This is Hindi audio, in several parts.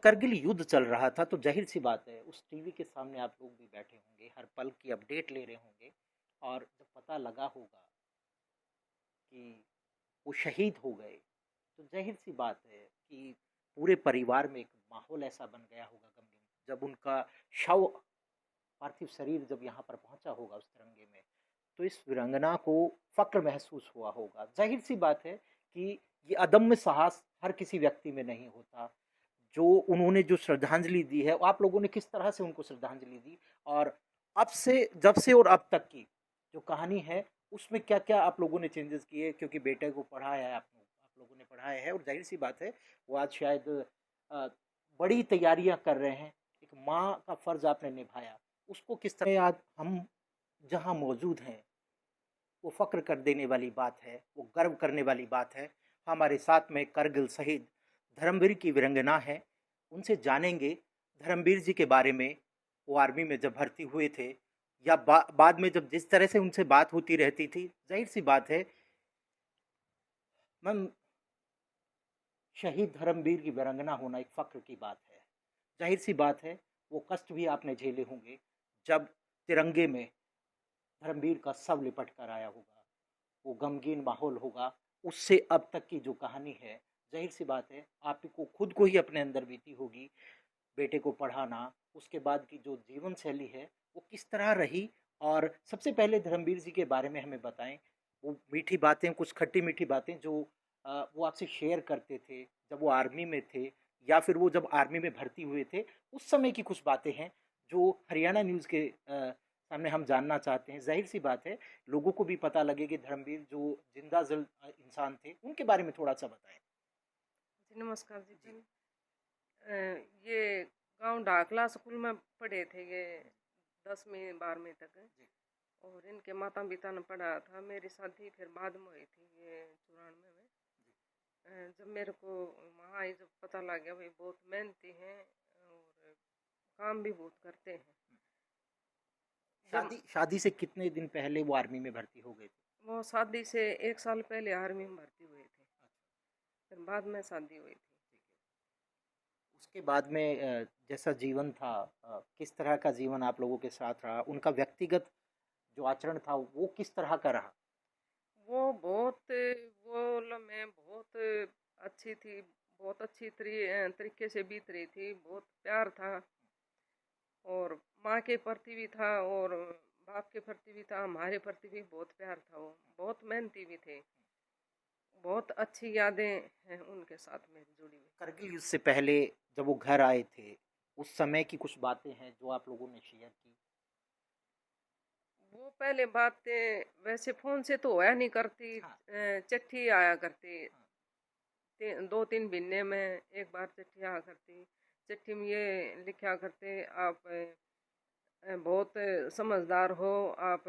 करगिल युद्ध चल रहा था तो जाहिर सी बात है उस टीवी के सामने आप लोग भी बैठे होंगे, हर पल की अपडेट ले रहे होंगे। और जब पता लगा होगा कि वो शहीद हो गए तो जाहिर सी बात है कि पूरे परिवार में एक माहौल ऐसा बन गया होगा गमगीन। जब उनका शव, पार्थिव शरीर जब यहाँ पर पहुंचा होगा उस तिरंगे में, तो इस वीरांगना को फक्र महसूस हुआ होगा। जाहिर सी बात है कि ये अदम्य साहस हर किसी व्यक्ति में नहीं होता। जो उन्होंने जो श्रद्धांजलि दी है, आप लोगों ने किस तरह से उनको श्रद्धांजलि दी, और अब से, जब से और अब तक की जो कहानी है उसमें क्या क्या आप लोगों ने चेंजेस किए, क्योंकि बेटे को पढ़ाया है आप लोगों ने पढ़ाया है, और जाहिर सी बात है वो आज शायद अ, बड़ी तैयारियां कर रहे हैं। एक माँ का फर्ज आपने निभाया, उसको किस तरह आज हम जहाँ मौजूद हैं वो फ़क्र कर देने वाली बात है, वो गर्व करने वाली बात है। हमारे साथ में करगिल शहीद धर्मवीर की वीरांगना है, उनसे जानेंगे धर्मवीर जी के बारे में। वो आर्मी में जब भर्ती हुए थे या बाद में जब जिस तरह से उनसे बात होती रहती थी, जाहिर सी बात है मैम, शहीद धर्मवीर की वीरांगना होना एक फ़क्र की बात है। जाहिर सी बात है वो कष्ट भी आपने झेले होंगे जब तिरंगे में धर्मवीर का शव लिपट कर आया होगा, वो गमगीन माहौल होगा। उससे अब तक की जो कहानी है, ज़ाहिर सी बात है आपको खुद को ही अपने अंदर बीती होगी। बेटे को पढ़ाना, उसके बाद की जो जीवन शैली है वो किस तरह रही। और सबसे पहले धर्मवीर जी के बारे में हमें बताएं, वो मीठी बातें, कुछ खट्टी मीठी बातें जो वो आपसे शेयर करते थे जब वो आर्मी में थे, या फिर वो जब आर्मी में भर्ती हुए थे उस समय की कुछ बातें हैं जो हरियाणा न्यूज़ के सामने हम जानना चाहते हैं। जाहिर सी बात है लोगों को भी पता लगे कि धर्मवीर जो जिंदा जल इंसान थे उनके बारे में थोड़ा सा बताएं। जी नमस्कार जी। ये गांव ढाकला स्कूल में पढ़े थे ये 10वीं 12वीं तक। और इनके माता पिता ने पढ़ाया था। मेरी शादी फिर बाद में हुई थी ये 94 में। जब मेरे को वहाँ आई, जब पता लग गया भाई बहुत मेहनती हैं और काम भी बहुत करते हैं। जब शादी शादी से कितने दिन पहले वो आर्मी में भर्ती हो गए थे? वो शादी से 1 साल पहले आर्मी में भर्ती हुए थे, फिर बाद में शादी हुई थी। उसके बाद में जैसा जीवन था, किस तरह का जीवन आप लोगों के साथ रहा, उनका व्यक्तिगत जो आचरण था वो किस तरह का रहा? वो बहुत वो लम्हे बहुत अच्छी थी, बहुत अच्छी तरीके से बीत रही थी। बहुत प्यार था और माँ के प्रति भी था और बाप के प्रति भी था, हमारे प्रति भी बहुत प्यार था। वो बहुत मेहनती भी थे। बहुत अच्छी यादें हैं उनके साथ में जुड़ी हुई। करगिल युद्ध से पहले जब वो घर आए थे, उस समय की कुछ बातें हैं जो आप लोगों ने शेयर की। वो पहले बातें वैसे फोन से तो होया नहीं करती, हाँ। चिट्ठी आया करती। 2-3 महीने में एक बार चिट्ठी आया करती। चिट्ठी में ये लिखा करते, आप बहुत समझदार हो, आप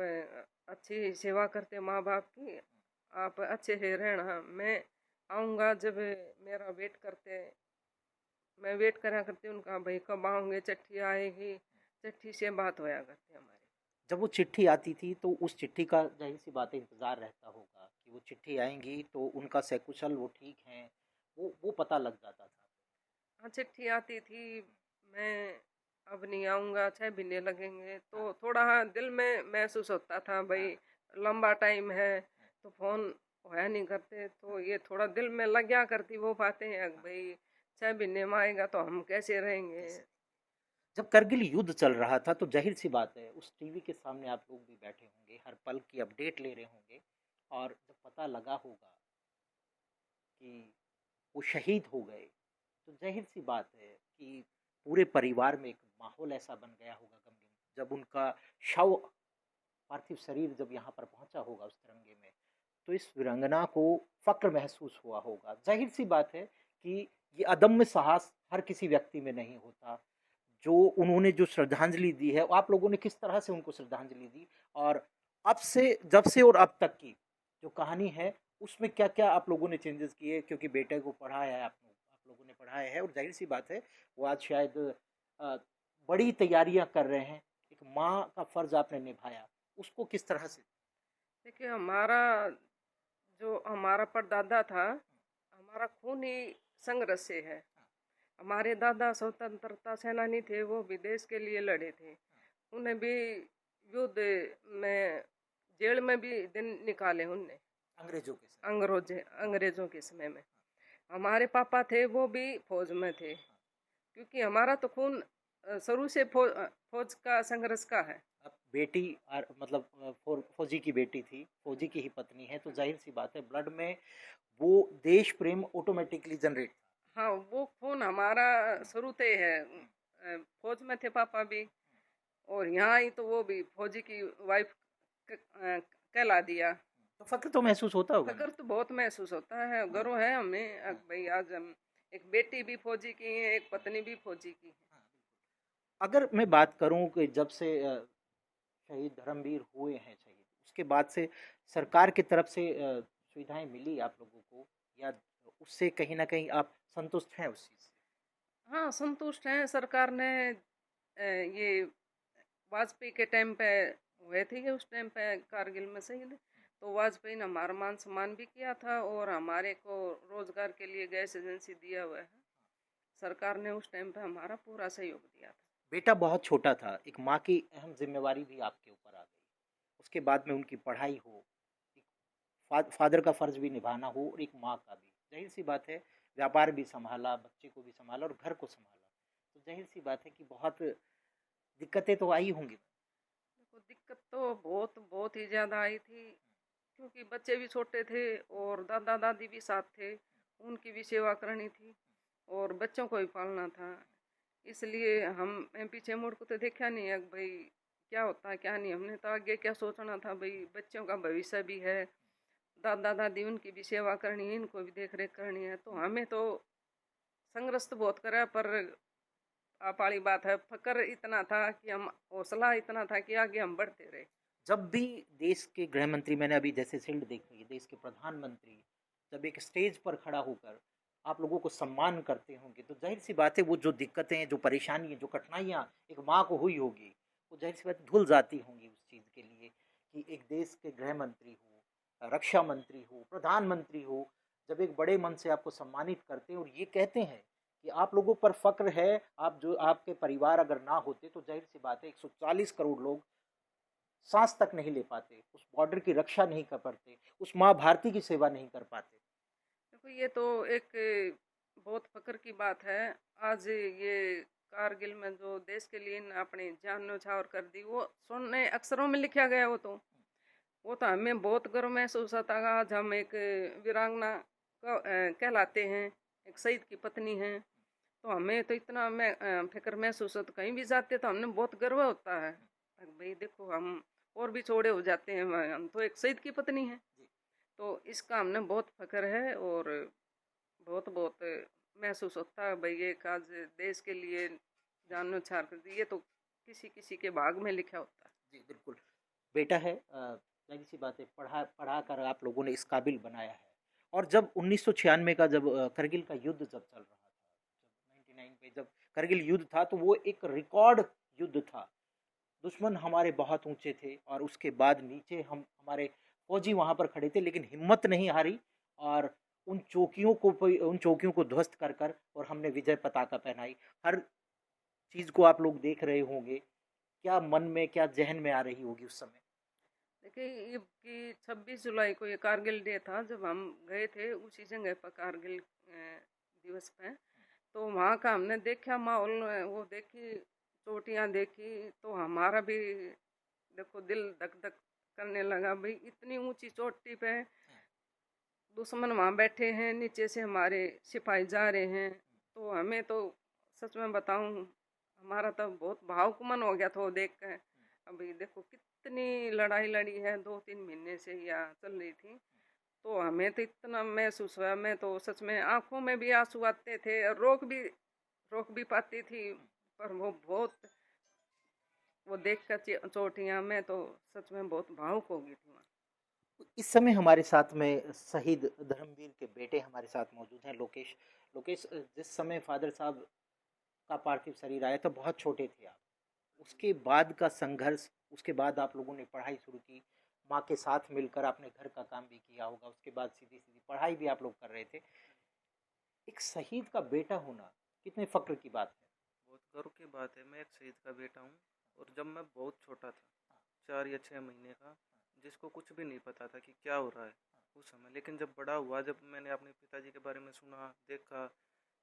अच्छी सेवा करते माँ बाप की, आप अच्छे से रहना। मैं आऊँगा जब मेरा वेट करते, मैं वेट करा करती उनका, भाई कब आओगे, चिट्ठी आएगी। चिट्ठी से बात होया करती हमारी। जब वो चिट्ठी आती थी तो उस चिट्ठी का जाहिर सी बात है इंतज़ार रहता होगा कि वो चिट्ठी आएंगी तो उनका सकुशल, वो ठीक हैं, वो पता लग जाता था। हाँ, चिट्ठी आती थी। मैं अब नहीं आऊँगा, 6 महीने लगेंगे, हाँ। तो थोड़ा हाँ दिल में महसूस होता था भाई, हाँ। लंबा टाइम है तो फोन होया नहीं करते, तो ये थोड़ा दिल में लग गया करती वो बातें हैं हाँ। भाई। 6 महीने में आएगा तो हम कैसे रहेंगे। कैसे? जब करगिल युद्ध चल रहा था तो जाहिर सी बात है उस टीवी के सामने आप लोग भी बैठे होंगे, हर पल की अपडेट ले रहे होंगे। और जब पता लगा होगा कि वो शहीद हो गए तो जाहिर सी बात है कि पूरे परिवार में एक माहौल ऐसा बन गया होगा गमगीन। जब उनका शव, पार्थिव शरीर जब यहाँ पर पहुंचा होगा उस तिरंगे में, तो इस वीरांगना को फक्र महसूस हुआ होगा। जाहिर सी बात है कि ये अदम्य साहस हर किसी व्यक्ति में नहीं होता। जो उन्होंने जो श्रद्धांजलि दी है, आप लोगों ने किस तरह से उनको श्रद्धांजलि दी, और अब से, जब से और अब तक की जो कहानी है उसमें क्या क्या आप लोगों ने चेंजेस किए, क्योंकि बेटे को पढ़ाया है आप लोगों ने पढ़ाया है, और जाहिर सी बात है वो आज शायद अ, बड़ी तैयारियां कर रहे हैं। एक माँ का फर्ज आपने निभाया, उसको किस तरह से? देखिए, हमारा जो हमारा परदादा था, हमारा खून ही संघर्ष से है। हमारे दादा स्वतंत्रता सेनानी थे, वो भी देश के लिए लड़े थे। उन्हें भी युद्ध में, जेल में भी दिन निकाले उनने, अंग्रेजों के समय में। हमारे पापा थे वो भी फौज में थे, क्योंकि हमारा तो खून शुरू से फौज का संघर्ष का है। अब बेटी मतलब फौजी की बेटी थी, फौजी की ही पत्नी है, तो जाहिर सी बात है ब्लड में वो देश प्रेम ऑटोमेटिकली जनरेट। हाँ, वो खून हमारा शुरू से है। फौज में थे पापा भी, और यहाँ आई तो वो भी फौजी की वाइफ कहला दिया। तो फक्र तो महसूस होता होगा ना? फक्र तो बहुत महसूस होता है, गर्व है हमें। भाई आज हम एक बेटी भी फौजी की है, एक पत्नी भी फौजी की है। अगर मैं बात करूं कि जब से शहीद धर्मवीर हुए हैं शहीद, उसके बाद से सरकार की तरफ से सुविधाएं मिली आप लोगों को, या उससे कहीं ना कहीं आप संतुष्ट हैं उस चीज से? हाँ, संतुष्ट हैं। सरकार ने ये वाजपेयी के टाइम पे हुए थे, ये उस टाइम पे कारगिल में शहीद, तो वाजपेयी ने हमारा मान सम्मान भी किया था, और हमारे को रोजगार के लिए गैस एजेंसी दिया हुआ है। सरकार ने उस टाइम पे हमारा पूरा सहयोग दिया था। बेटा बहुत छोटा था, एक माँ की अहम जिम्मेवारी भी आपके ऊपर आ गई, उसके बाद में उनकी पढ़ाई हो, एक फादर का फर्ज भी निभाना हो, और एक माँ का भी, जाहिर सी बात है व्यापार भी संभाला, बच्चे को भी संभाला और घर को संभाला, तो जाहिर सी बात है कि बहुत दिक्कतें तो आई होंगी। देखो, दिक्कत तो बहुत बहुत ही ज़्यादा आई थी, क्योंकि बच्चे भी छोटे थे और दादा दादी भी साथ थे, उनकी भी सेवा करनी थी और बच्चों को भी पालना था। इसलिए हम पीछे मुड़ को तो देखा नहीं है भाई क्या होता है क्या नहीं। हमने तो आगे क्या सोचना था, भाई बच्चों का भविष्य भी है, दादा दादी उनकी भी सेवा करनी है, इनको भी देख रेख करनी है। तो हमें तो संघर्ष तो बहुत करा, पर आप वाली बात है, फकर इतना था कि हम, हौसला इतना था कि आगे हम बढ़ते रहे। जब भी देश के गृह मंत्री, मैंने अभी जैसे शील्ड देखी है, देश के प्रधानमंत्री जब एक स्टेज पर खड़ा होकर आप लोगों को सम्मान करते होंगे, तो जाहिर सी बात है वो जो दिक्कतें, जो परेशानी, जो कठिनाइयाँ एक माँ को हुई होगी, वो जाहिर सी बात धुल जाती होंगी उस चीज़ के लिए, कि एक देश के गृह मंत्री हो, रक्षा मंत्री हो, प्रधानमंत्री हो, जब एक बड़े मन से आपको सम्मानित करते हैं और ये कहते हैं कि आप लोगों पर फक्र है, आप जो आपके परिवार अगर ना होते तो जाहिर सी बात है 140 करोड़ लोग सांस तक नहीं ले पाते, उस बॉर्डर की रक्षा नहीं कर पाते, उस माँ भारती की सेवा नहीं कर पाते। देखो, ये तो एक बहुत फक्र की बात है। आज ये कारगिल में जो देश के लिए अपनी जान न्यौछावर कर दी, वो स्वर्ण अक्षरों में लिखा गया। वो तो हमें बहुत गर्व महसूस होता है। आज हम एक वीरांगना कहलाते हैं, एक शहीद की पत्नी हैं, तो हमें तो इतना फिक्र महसूस होता, कहीं भी जाते तो हमने बहुत गर्व होता है। भाई देखो, हम और भी छोड़े हो जाते हैं, हम तो एक शहीद की पत्नी हैं। तो इसका हमने बहुत फक्र है, और बहुत बहुत महसूस होता है भाई, ये काज देश के लिए जान न्यौछावर कर दी, ये तो किसी किसी के भाग में लिखा होता है। जी बिल्कुल। बेटा है, जाहिर सी बात है, पढ़ा कर आप लोगों ने इस काबिल बनाया है। और जब 1996 का जब करगिल का युद्ध जब चल रहा था, जब 99 पे जब करगिल युद्ध था, तो वो एक रिकॉर्ड युद्ध था। दुश्मन हमारे बहुत ऊंचे थे और उसके बाद नीचे हम, हमारे फौजी वहां पर खड़े थे, लेकिन हिम्मत नहीं हारी, और उन चौकियों को ध्वस्त कर कर और हमने विजय पताका पहनाई। हर चीज को आप लोग देख रहे होंगे, क्या मन में, क्या जहन में आ रही होगी उस समय? देखिए, ये कि 26 जुलाई को ये कारगिल डे था, जब हम गए थे उसी जगह पर कारगिल दिवस पे। तो वहाँ का हमने देखा माहौल, वो देखी चोटियाँ देखी, तो हमारा भी देखो दिल धक धक करने लगा। भाई इतनी ऊंची चोटी पे दुश्मन वहाँ बैठे हैं, नीचे से हमारे सिपाही जा रहे हैं, तो हमें तो सच में बताऊं, हमारा तो बहुत भावुक मन हो गया था वो देख कर। अभी देखो कितनी लड़ाई लड़ी है, 2-3 महीने से यहाँ चल रही थी, तो हमें तो इतना महसूस हुआ। मैं तो सच में आंखों में भी आंसू आते थे, और रोक भी पाती थी, पर वो बहुत, वो देख कर चोटियाँ, मैं तो सच में बहुत भावुक हो गई थी वहाँ। इस समय हमारे साथ में शहीद धर्मवीर के बेटे हमारे साथ मौजूद हैं, लोकेश। लोकेश, जिस समय फादर साहब का पार्थिव शरीर आया तो बहुत छोटे थे आप, उसके बाद का संघर्ष, उसके बाद आप लोगों ने पढ़ाई शुरू की, माँ के साथ मिलकर आपने घर का काम भी किया होगा, उसके बाद सीधी सीधी पढ़ाई भी आप लोग कर रहे थे। एक शहीद का बेटा होना कितने फ़क्र की बात है। बहुत गर्व की बात है। मैं एक शहीद का बेटा हूँ और जब मैं बहुत छोटा था, 4 या 6 महीने का, जिसको कुछ भी नहीं पता था कि क्या हो रहा है उस समय, लेकिन जब बड़ा हुआ, जब मैंने अपने पिताजी के बारे में सुना, देखा,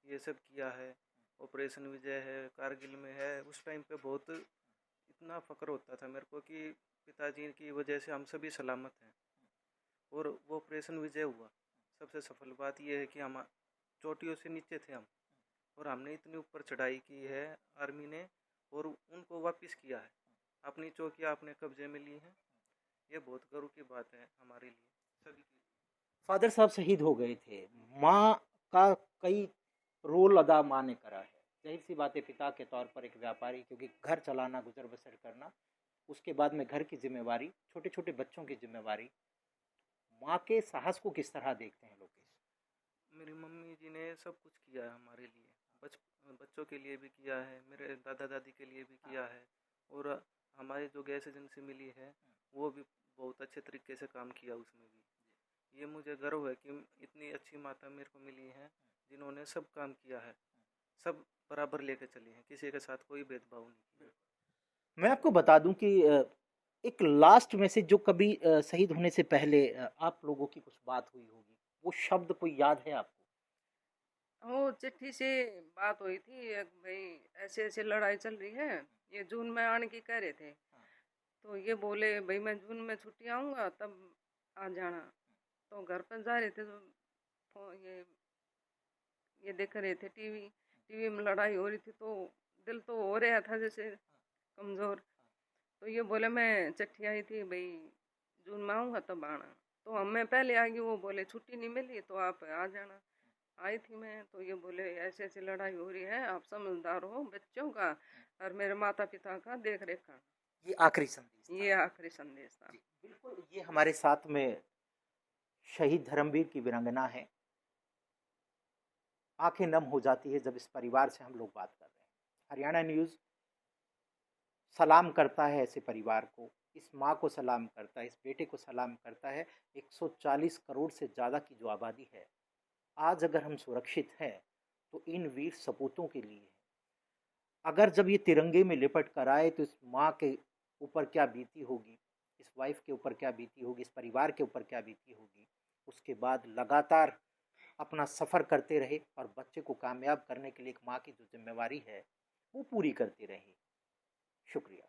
ये सब किया है, ऑपरेशन विजय है, कारगिल में है, उस टाइम पे बहुत इतना फ़क्र होता था मेरे को कि पिताजी की वजह से हम सभी सलामत हैं। और वो ऑपरेशन विजय हुआ। सबसे सफल बात यह है कि हम चोटियों से नीचे थे हम, और हमने इतनी ऊपर चढ़ाई की है आर्मी ने, और उनको वापस किया है, अपनी चौकियाँ अपने कब्जे में ली हैं। ये बहुत गर्व की बात है हमारे लिए सभी की। फादर साहब शहीद हो गए थे, माँ का कई रोल अदा माँ ने करा है। जाहिर सी बात है, पिता के तौर पर एक व्यापारी, क्योंकि घर चलाना, गुजर बसर करना, उसके बाद में घर की जिम्मेवारी, छोटे छोटे बच्चों की जिम्मेवारी, माँ के साहस को किस तरह देखते हैं लोकेश? मेरी मम्मी जी ने सब कुछ किया है हमारे लिए, बच बच्चों के लिए भी किया है, मेरे दादा दादी के लिए भी किया है, और हमारी जो गैस एजेंसी मिली है वो भी बहुत अच्छे तरीके से काम किया उसमें भी। ये मुझे गर्व है कि इतनी अच्छी माता मेरे को मिली है जिन्होंने सब काम किया है, सब बराबर लेके चली हैं, किसी के साथ कोई भेदभाव नहीं किया। मैं आपको बता दूं कि एक लास्ट मैसेज जो कभी शहीद होने से पहले आप लोगों की कुछ बात हुई होगी, वो शब्द कोई याद है आपको? वो चिट्ठी से बात हुई थी, एक भाई ऐसे ऐसे लड़ाई चल रही है, ये जून में आने की कह रहे थे। तो ये बोले भाई मैं जून में छुट्टी आऊँगा तब आ जाना। तो घर पर जा रहे थे तो ये देख रहे थे टीवी, टीवी में लड़ाई हो रही थी, तो दिल तो हो रहा था जैसे कमज़ोर। तो ये बोले मैं चिट्ठी आई थी भाई जून में आऊँगा तब आना। तो हम मैं पहले आ गई, वो बोले छुट्टी नहीं मिली तो आप आ जाना। आई थी मैं, तो ये बोले ऐसे ऐसे लड़ाई हो रही है, आप समझदार हो बच्चों का और मेरे माता पिता का देख रेख का। ये आखिरी संदेश था। ये आखिरी संदेश था। जी, बिल्कुल। ये हमारे साथ में शहीद धर्मवीर की वीरांगना है। आंखें नम हो जाती है जब इस परिवार से हम लोग बात कर रहे हैं। हरियाणा न्यूज़ सलाम करता है ऐसे परिवार को, इस माँ को सलाम करता है, इस बेटे को सलाम करता है। 140 करोड़ से ज़्यादा की जो आबादी है, आज अगर हम सुरक्षित हैं तो इन वीर सपूतों के लिए है। अगर जब ये तिरंगे में लिपट कर आए तो इस माँ के ऊपर क्या बीती होगी, इस वाइफ के ऊपर क्या बीती होगी, इस परिवार के ऊपर क्या बीती होगी। उसके बाद लगातार अपना सफ़र करते रहे और बच्चे को कामयाब करने के लिए एक माँ की जो जिम्मेवारी है वो पूरी करती रही। शुक्रिया।